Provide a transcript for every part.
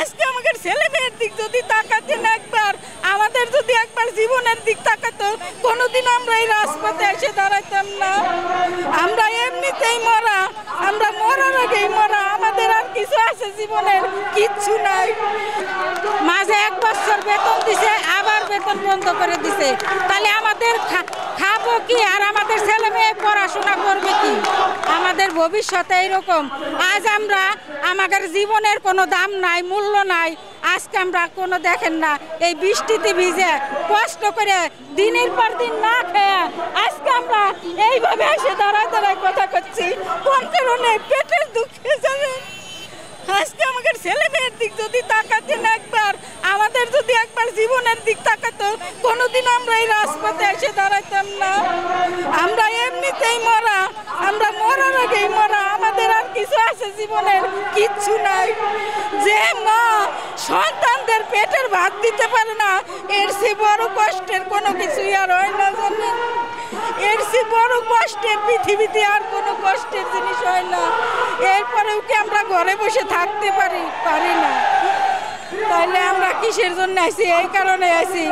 আজকে আমাদের ছেলে মেয়ের দিক যদি তাকাতেন একবার, আমাদের যদি একবার জীবনের দিক তাকাতো, কোনোদিন আমরা এই রাজপথে এসে দাঁড়াইতাম না। আমরা এমনিতেই মরা, আমরা মরার আগেই মরা, আমাদের আর কিছু আছে জীবনের? কিচ্ছু নাই। মাঝে 1 বছর বেতন দিছে, আবার বেতন বন্ধ করে দিছে। তাহলে আমাদের খাবো কি, আর আমাদের ছেলে মেয়ে পড়াশোনা করবে কি? আমাদের ভবিষ্যতে এইরকম। আজ আমরা, আমাদের জীবনের কোনো দাম নাই, মূল্য নাই। আজকে আমরা কোনো দেখেন না, এই বৃষ্টিতে ভিজে কষ্ট করে দিনের পর দিন না খেয়ে আজকে আমরা এইভাবে এসে দাঁড়ায় দাঁড়ায় কথা করছি। কোন কারণে? পেটের দুঃখে জানেন। আজকে আমাদের ছেলে মেয়ের দিক যদি তাকাতেন একবার, আমাদের যদি একবার জীবনের দিক তাকাতো, কোনোদিন আমরা এই রাজপথে এসে দাঁড়াইতাম না। আমরা এমনিতেই মরা, আমরা মরার আগেই মরা, আমাদের আর কিছু আছে জীবনের? কিচ্ছু নাই। যে মা সন্তানদের পেটের ভাত দিতে পারে না, এর চেয়ে বড় কষ্টের কোনো কিছুই আর হয় না জানেন। এর চেয়ে বড় কষ্টের পৃথিবীতে আর কোনো কষ্টের জিনিস হয় না। এরপরেও কি আমরা ঘরে বসে থাকতে পারি না? তাহলে আমরা কিসের জন্য আইছি? এই কারণে আইছি,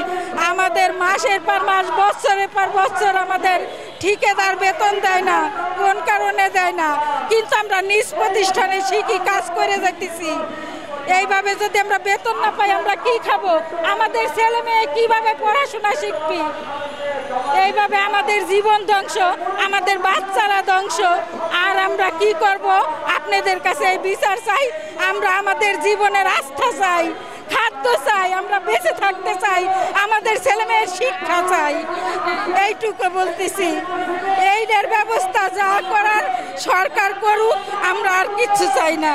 আমাদের মাসের পর মাস, বছরের পর বছর আমাদের ঠিকাদার বেতন দেয় না। কোন কারণে দেয় না? কিন্তু আমরা নিজ প্রতিষ্ঠানে শিখি, কাজ করে যাইতেছি। এইভাবে যদি আমরা বেতন না পাই, আমরা কি খাবো? আমাদের ছেলে মেয়ে কিভাবে পড়াশোনা শিখবি? এইভাবে আমাদের জীবন ধ্বংস, আমাদের বাচ্চারা ধ্বংস। আর আমরা কি করব? আপনাদের কাছে এই বিচার চাই। আমরা আমাদের জীবনের আস্থা চাই, খাদ্য চাই, আমরা বেঁচে থাকতে চাই, আমাদের ছেলে মেয়ের শিক্ষা চাই। এইটুকু বলতেছি। এইটার ব্যবস্থা যা করার সরকার করুক, আমরা আর কিচ্ছু চাই না।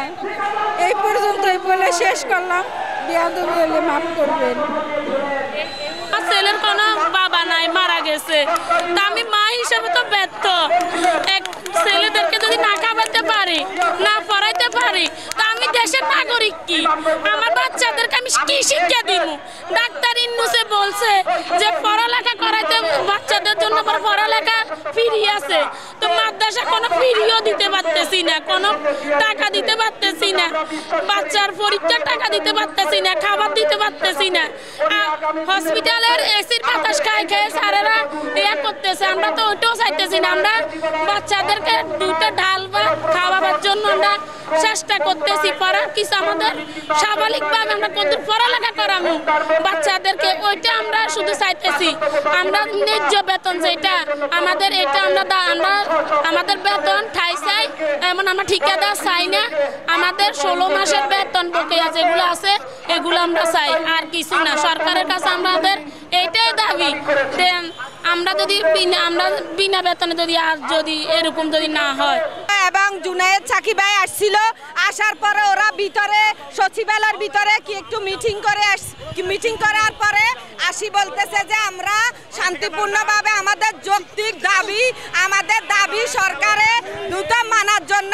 এই পর্যন্তই বলে শেষ করলাম। বেয়াদবি হলে মাফ করবেন। ছেলের কোনো বাবা নাই, মারা গেছে। তা আমি মা হিসেবে তো ব্যর্থ। ছেলেদেরকে যদি না খাওয়াতে পারি, না পড়াইতে পারি, তা আমি দেশের নাগরিক কি? আমার বাচ্চাদেরকে আমি কি শিক্ষা দিব? ডাক্তার ইন্নুসে বলছে যে পড়ালেখা করাইতে বাচ্চাদের জন্য পড়ালেখা ফ্রি আছে, তো মাদ্রাসা কোনো ফ্রিও দিতে পারতেছি না, কোনো টাকা দিতে পারতেছি না, বাচ্চার পরীক্ষার টাকা দিতে পারতেছি না, খাবার দিতে পারতেছি না। হসপিটালের এসির বাতাস খায় খেয়ে স্যারেরা ইয়া করতেছে, আমরা তো ওইটাও চাইতেছি না। আমরা বাচ্চাদেরকে 2টা ডাল বা খাওয়াবার জন্য আমরা চেষ্টা করতেছি। পড়ার কিছু আমাদের স্বাভাবিকভাবে আমরা কত পড়ালেখা করাবো বাচ্চাদেরকে, ওইটা আমরা শুধু চাইতেছি। আমরা ন্যায্য বেতন যেটা আমাদের, এটা আমরা আমাদের বেতন ঠাই চাই, এমন আমরা ঠিকাদার চাই না। আমাদের 16 মাসের বেতন বকেয়া যেগুলো আছে এগুলো আমরা চাই, আর কিছু না। সরকারের কাছে আমাদের এইটাই দাবি। আমরা যদি বিনা বেতনে যদি এরকম যদি না হয়। এবং জুনায়েদ সাকিব ভাই আসছিল, আসার পরে ওরা ভিতরে সচিবালয়ের ভিতরে কি একটু মিটিং করার পরে আসি বলতেছে যে আমরা শান্তিপূর্ণভাবে আমাদের যৌক্তিক দাবি, আমাদের দাবি সরকারের দ্রুত মানার জন্য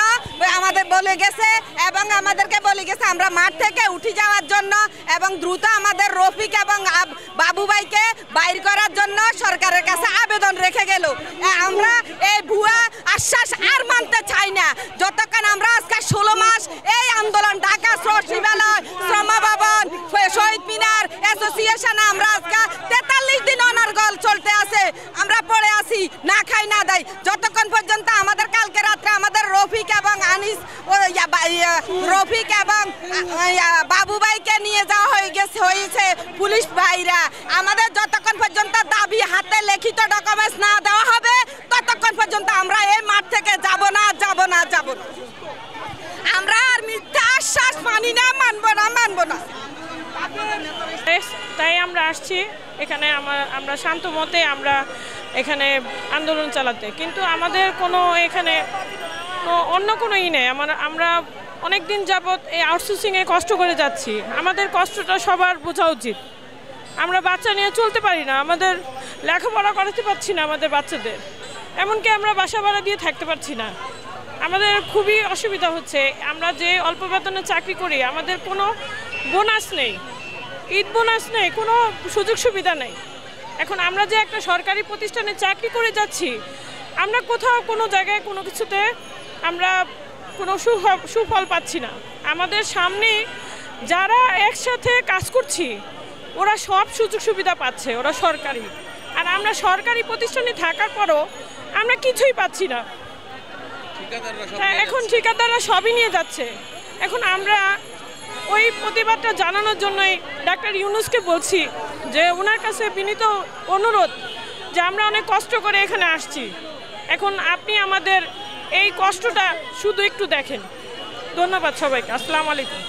আমাদের বলে গেছে, এবং আমাদেরকে বলে গেছে আমরা মাঠ থেকে উঠে যাওয়ার জন্য, এবং দ্রুত আমাদের রফিক এবং বাবু ভাইকে বাইর করার জন্য সরকারের কাছে আবেদন রেখে গেল। আমরা এই ভুয়া আশ্বাস আর মানতে চাই না। যতক্ষণ আমরা আজকে 16 মাস এই আন্দোলন, ঢাকা সচিবালয়, শ্রম ভবন, শহীদ মিনার অ্যাসোসিয়েশনে আমরা আজকে 43 দিন অনর্গল চলতে আছে, আমরা পড়ে আছি, না খাই না দেয়। যতক্ষণ পর্যন্ত আমাদের কালকে রাত্রে আমাদের রফিক এবং বাবু ভাইকে নিয়ে যাওয়া হয়েছে পুলিশ ভাইরা, আমাদের যতক্ষণ পর্যন্ত দাবি হাতে লিখিত ডকুমেন্টস না দেওয়া হবে, ততক্ষণ পর্যন্ত আমরা এই মাঠ থেকে যাব না। আমরা আর মিথ্যা আশ্বাস মানি না, মানব না। তাই আমরা আসছি এখানে, আমরা শান্ত মতে আমরা এখানে আন্দোলন চালাতে। কিন্তু আমাদের কোনো এখানে অন্য কোনো নেই। আমরা অনেক দিন যাবৎ এই আউটসোর্সিংয়ে কষ্ট করে যাচ্ছি। আমাদের কষ্টটা সবার বোঝা উচিত। আমরা বাচ্চা নিয়ে চলতে পারি না, আমাদের লেখাপড়া করাতে পারছি না আমাদের বাচ্চাদের, এমনকি আমরা বাসা ভাড়া দিয়ে থাকতে পারছি না। আমাদের খুবই অসুবিধা হচ্ছে। আমরা যে অল্প বেতনে চাকরি করি, আমাদের কোনো বোনাস নেই, ঈদ বোনাস নেই, কোনো সুযোগ সুবিধা নেই। এখন আমরা যে একটা সরকারি প্রতিষ্ঠানে চাকরি করে যাচ্ছি, আমরা কোথাও কোনো জায়গায় কোনো কিছুতে আমরা কোনো সুফল পাচ্ছি না। আমাদের সামনে যারা একসাথে কাজ করছি ওরা সব সুযোগ সুবিধা পাচ্ছে, ওরা সরকারি, আর আমরা সরকারি প্রতিষ্ঠানে থাকার পরও আমরা কিছুই পাচ্ছি না। এখন ঠিকাদাররা সবই নিয়ে যাচ্ছে। এখন আমরা ওই প্রতিবাদটা জানানোর জন্যই ডাক্তার ইউনূসকে বলছি যে ওনার কাছে বিনীত অনুরোধ যে আমরা অনেক কষ্ট করে এখানে আসছি, এখন আপনি আমাদের এই কষ্টটা শুধু একটু দেখেন। ধন্যবাদ সবাইকে। আসসালামু আলাইকুম।